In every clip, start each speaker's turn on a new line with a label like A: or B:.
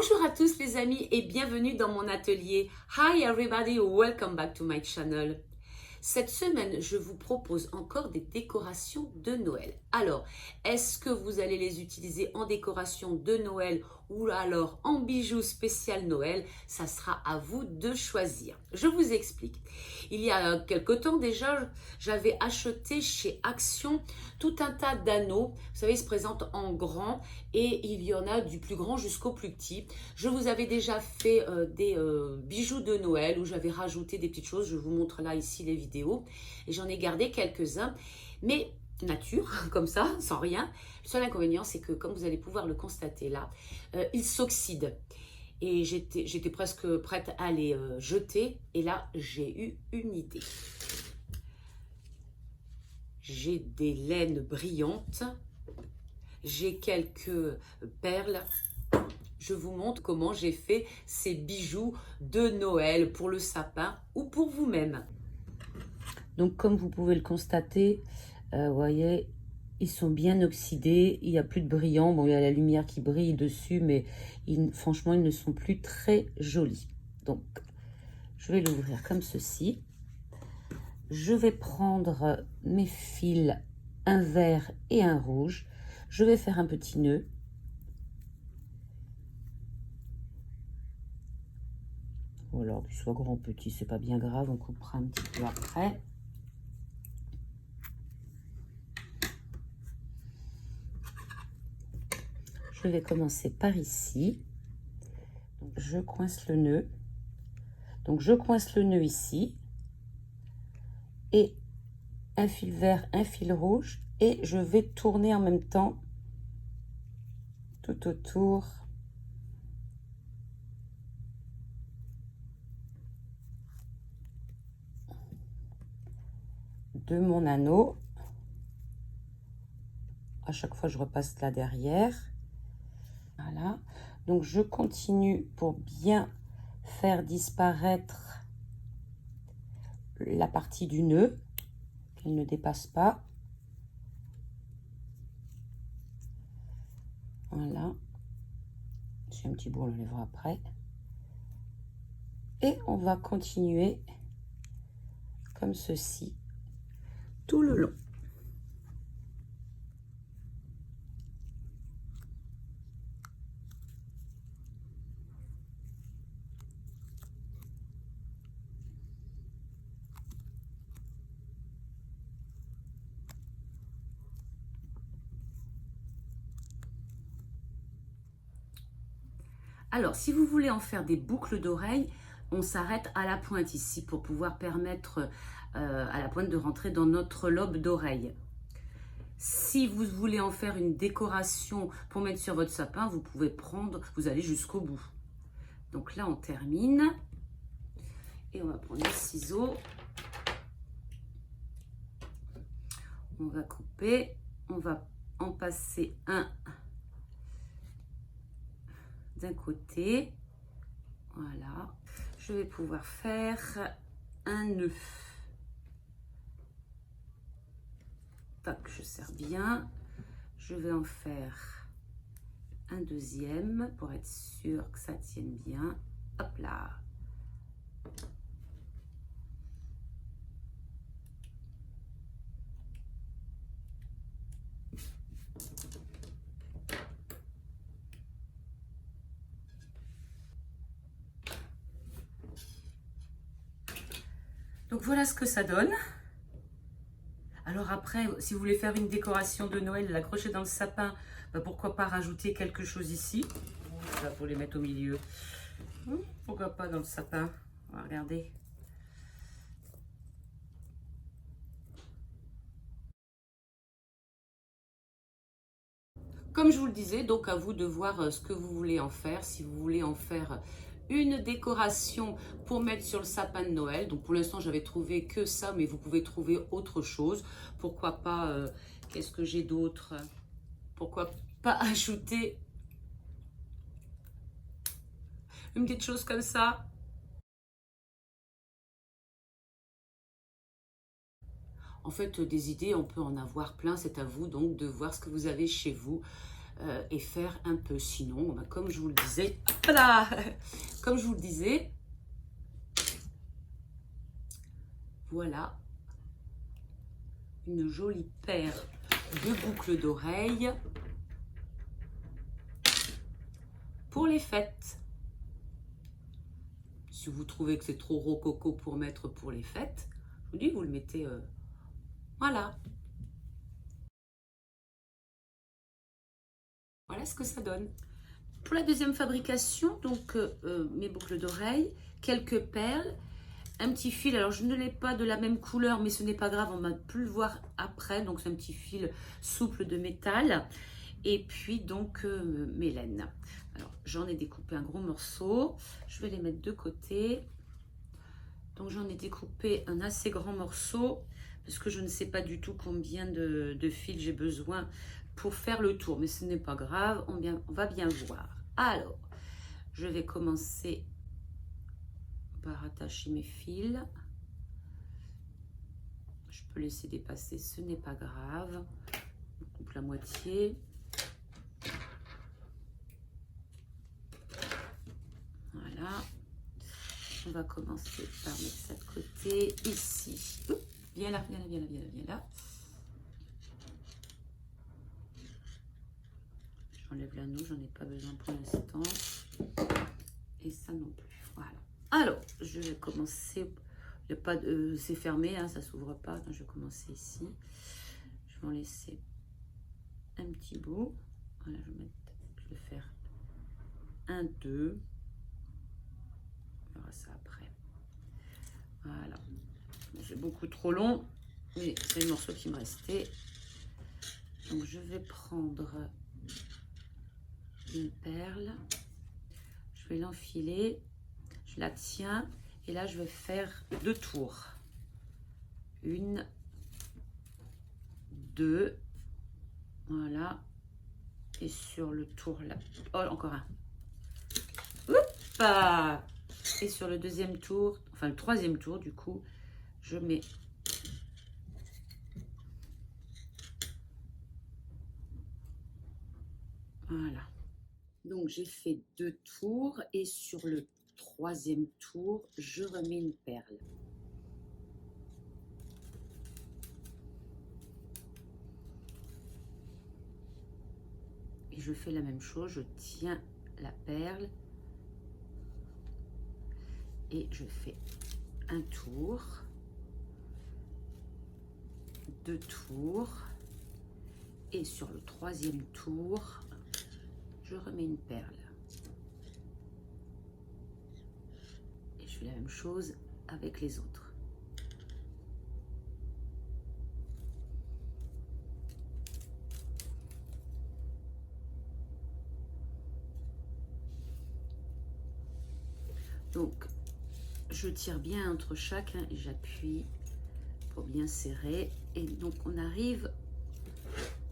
A: Bonjour à tous les amis et bienvenue dans mon atelier. Hi everybody, welcome back to my channel. Cette semaine, je vous propose encore des décorations de Noël. Alors, est-ce que vous allez les utiliser en décoration de Noël ou alors en bijoux spécial Noël? Ça sera à vous de choisir. Je vous explique. Il y a quelque temps déjà, j'avais acheté chez Action tout un tas d'anneaux. Vous savez, ils se présentent en grand et il y en a du plus grand jusqu'au plus petit. Je vous avais déjà fait des bijoux de Noël où j'avais rajouté des petites choses. Je vous montre là ici les vidéos et j'en ai gardé quelques-uns. Mais nature, comme ça, sans rien. Le seul inconvénient, c'est que comme vous allez pouvoir le constater là, ils s'oxydent. Et j'étais presque prête à les jeter. Et là, j'ai eu une idée. J'ai des laines brillantes. J'ai quelques perles. Je vous montre comment j'ai fait ces bijoux de Noël pour le sapin ou pour vous-même. Donc comme vous pouvez le constater, vous voyez, ils sont bien oxydés, il n'y a plus de brillant. Bon, il y a la lumière qui brille dessus, mais franchement, ils ne sont plus très jolis. Donc, je vais l'ouvrir comme ceci. Je vais prendre mes fils, un vert et un rouge. Je vais faire un petit nœud. Ou alors qu'il soit grand ou petit, c'est pas bien grave, on coupera un petit peu après. Je vais commencer par ici. Donc, je coince le nœud. Donc je coince le nœud ici. Et un fil vert, un fil rouge. Et je vais tourner en même temps tout autour de mon anneau. À chaque fois, je repasse là derrière. Voilà. Donc, je continue pour bien faire disparaître la partie du nœud, qu'elle ne dépasse pas. Voilà. J'ai un petit bout, on le lèvera après. Et on va continuer comme ceci tout le long. Alors, si vous voulez en faire des boucles d'oreilles, on s'arrête à la pointe ici pour pouvoir permettre à la pointe de rentrer dans notre lobe d'oreille. Si vous voulez en faire une décoration pour mettre sur votre sapin, vous pouvez prendre, vous allez jusqu'au bout. Donc là, on termine. Et on va prendre les ciseaux. On va couper. On va en passer un d'un côté. Voilà. Je vais pouvoir faire un nœud. Tac, je serre bien. Je vais en faire un deuxième pour être sûr que ça tienne bien. Hop là. Donc voilà ce que ça donne. Alors après, si vous voulez faire une décoration de Noël, l'accrocher dans le sapin, bah pourquoi pas rajouter quelque chose ici. Là, pour les mettre au milieu. Pourquoi pas dans le sapin. On va regarder. Comme je vous le disais, donc à vous de voir ce que vous voulez en faire. Si vous voulez en faire une décoration pour mettre sur le sapin de Noël. Donc pour l'instant, j'avais trouvé que ça, mais vous pouvez trouver autre chose. Pourquoi pas, qu'est-ce que j'ai d'autre? Pourquoi pas ajouter une petite chose comme ça? En fait, des idées, on peut en avoir plein. C'est à vous donc de voir ce que vous avez chez vous. et faire un peu. Sinon, ben, comme je vous le disais, voilà, comme je vous le disais, voilà une jolie paire de boucles d'oreilles pour les fêtes. Si vous trouvez que c'est trop rococo pour mettre pour les fêtes, je vous dis, vous le mettez, voilà. Voilà ce que ça donne. Pour la deuxième fabrication, donc mes boucles d'oreilles, quelques perles, un petit fil. Alors je ne l'ai pas de la même couleur, mais ce n'est pas grave, on m'a pu le voir après. Donc c'est un petit fil souple de métal. Et puis donc mes laines. Alors j'en ai découpé un gros morceau. Je vais les mettre de côté. Donc j'en ai découpé un assez grand morceau parce que je ne sais pas du tout combien de fils j'ai besoin pour faire le tour. Mais ce n'est pas grave, on va bien voir. Alors, je vais commencer par attacher mes fils. Je peux laisser dépasser, ce n'est pas grave. On coupe la moitié. Voilà. On va commencer par mettre ça de côté, ici. Oups, viens là, viens là, viens là, viens là, viens là. J'enlève l'anneau, j'en ai pas besoin pour l'instant. Et ça non plus. Voilà. Alors, je vais commencer. Il n'y a pas de. C'est fermé, hein, ça s'ouvre pas. Donc, je vais commencer ici. Je vais en laisser un petit bout. Voilà, je vais faire un, deux. On verra ça après. Voilà. C'est beaucoup trop long, mais c'est le morceau qui me restait. Donc, je vais prendre une perle. Je vais l'enfiler. Je la tiens. Et là, je vais faire 2 tours. 1, 2. Voilà. Et sur le tour là. Oh, encore un. Oups! Et sur le deuxième tour, enfin le troisième tour, du coup, je mets voilà. Donc j'ai fait 2 tours et sur le troisième tour, je remets une perle. Et je fais la même chose, je tiens la perle et je fais un tour, 2 tours et sur le troisième tour, je remets une perle. Et je fais la même chose avec les autres. Donc, je tire bien entre chacun et j'appuie pour bien serrer. Et donc, on arrive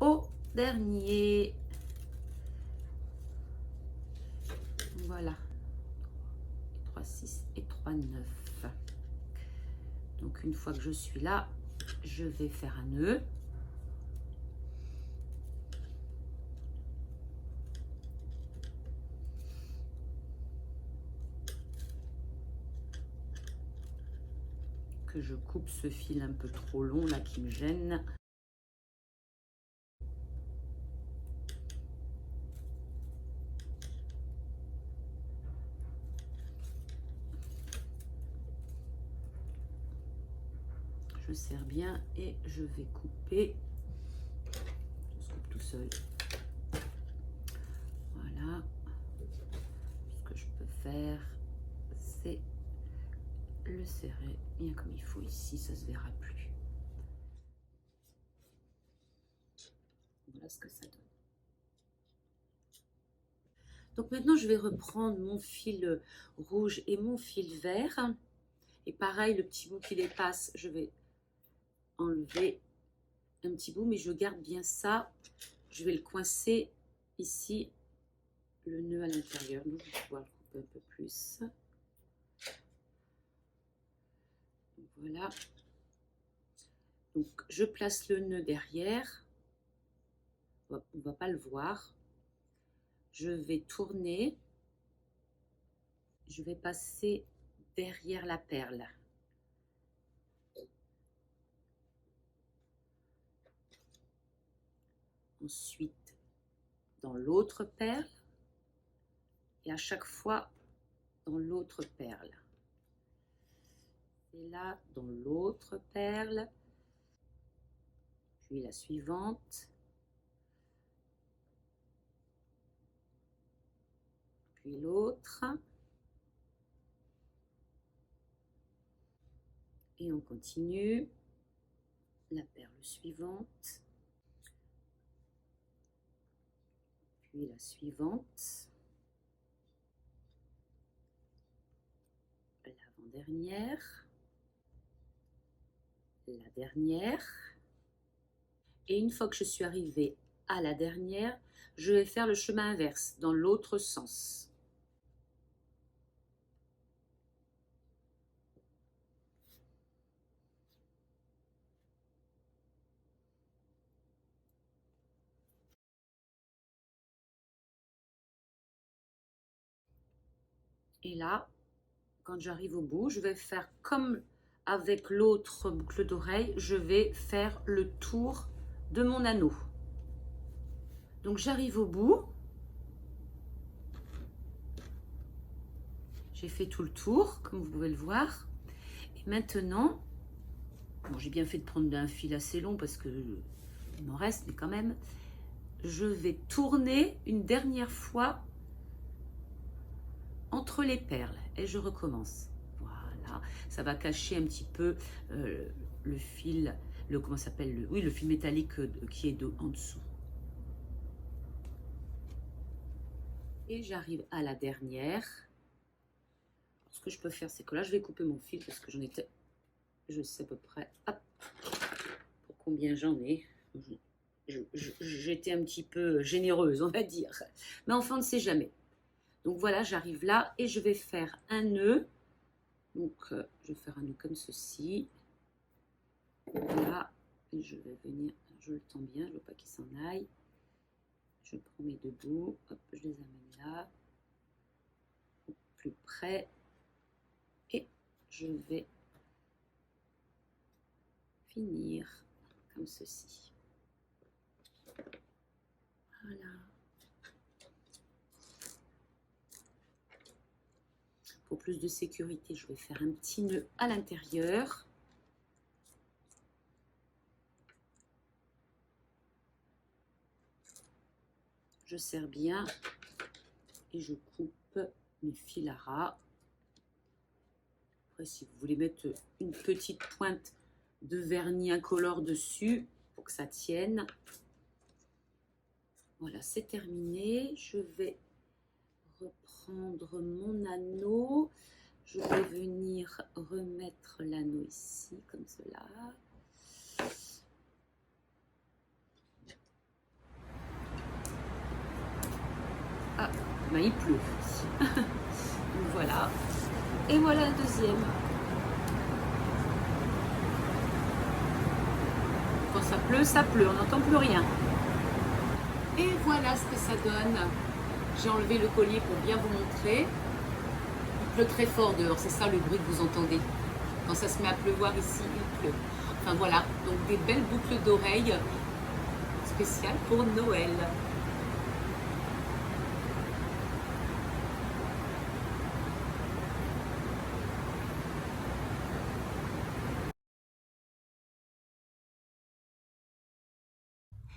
A: au dernier. Voilà. 3, 6 et 3, 9. Donc, une fois que je suis là, je vais faire un nœud. Que je coupe ce fil un peu trop long là qui me gêne. Je serre bien et je vais couper. Ça se coupe tout seul. Voilà. Ce que je peux faire, c'est le serrer bien comme il faut ici, ça se verra plus. Voilà ce que ça donne. Donc maintenant, je vais reprendre mon fil rouge et mon fil vert. Et pareil, le petit bout qui dépasse, je vais enlever un petit bout, mais je garde bien ça. Je vais le coincer ici, le nœud à l'intérieur. Donc, je vais pouvoir le couper un peu plus. Donc, voilà. Donc, je place le nœud derrière. On ne va pas le voir. je vais tourner, je vais passer derrière la perle. Ensuite, dans l'autre perle, et à chaque fois dans l'autre perle. Et là, dans l'autre perle, puis la suivante, puis l'autre, et on continue, la perle suivante, puis la suivante, l'avant-dernière, la dernière, et une fois que je suis arrivée à la dernière, je vais faire le chemin inverse dans l'autre sens. Et là, quand j'arrive au bout, je vais faire comme avec l'autre boucle d'oreille, je vais faire le tour de mon anneau. Donc j'arrive au bout, j'ai fait tout le tour, comme vous pouvez le voir. Et maintenant, bon, j'ai bien fait de prendre un fil assez long parce que il m'en reste, mais quand même, je vais tourner une dernière fois entre les perles et je recommence. Voilà, ça va cacher un petit peu le fil, comment s'appelle, oui, le fil métallique qui est en dessous. Et j'arrive à la dernière. Ce que je peux faire, c'est que là, je vais couper mon fil parce que j'en étais, je sais à peu près, hop, pour combien j'en ai. J'étais un petit peu généreuse, on va dire. Mais enfin, on ne sait jamais. Donc voilà, j'arrive là et je vais faire un nœud. Donc, je vais faire un nœud comme ceci. Voilà, et je vais venir, je le tends bien, je ne veux pas qu'il s'en aille. Je prends mes deux bouts, hop, je les amène là, plus près. Et je vais finir comme ceci. Voilà. Pour plus de sécurité, je vais faire un petit nœud à l'intérieur. Je serre bien et je coupe mes fils à ras. Après, si vous voulez mettre une petite pointe de vernis incolore dessus pour que ça tienne. Voilà, c'est terminé. Je vais reprendre mon anneau. Je vais venir remettre l'anneau ici, comme cela. Ah, ben il pleut. Donc voilà. Et voilà la deuxième. Quand ça pleut, on n'entend plus rien. Et voilà ce que ça donne. J'ai enlevé le collier pour bien vous montrer. Il pleut très fort dehors, c'est ça le bruit que vous entendez. Quand ça se met à pleuvoir ici, il pleut. Enfin voilà, donc des belles boucles d'oreilles spéciales pour Noël.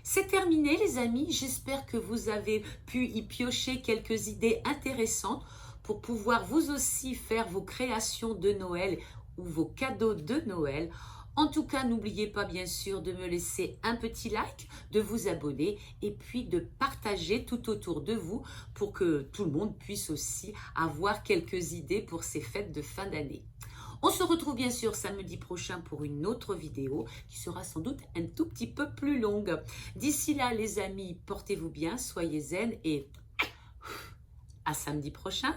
A: C'est terminé les amis, j'espère que vous avez pu y piocher quelques idées intéressantes pour pouvoir vous aussi faire vos créations de Noël ou vos cadeaux de Noël. En tout cas, n'oubliez pas bien sûr de me laisser un petit like, de vous abonner et puis de partager tout autour de vous pour que tout le monde puisse aussi avoir quelques idées pour ces fêtes de fin d'année. On se retrouve bien sûr samedi prochain pour une autre vidéo qui sera sans doute un tout petit peu plus longue. D'ici là les amis, portez-vous bien, soyez zen et à samedi prochain.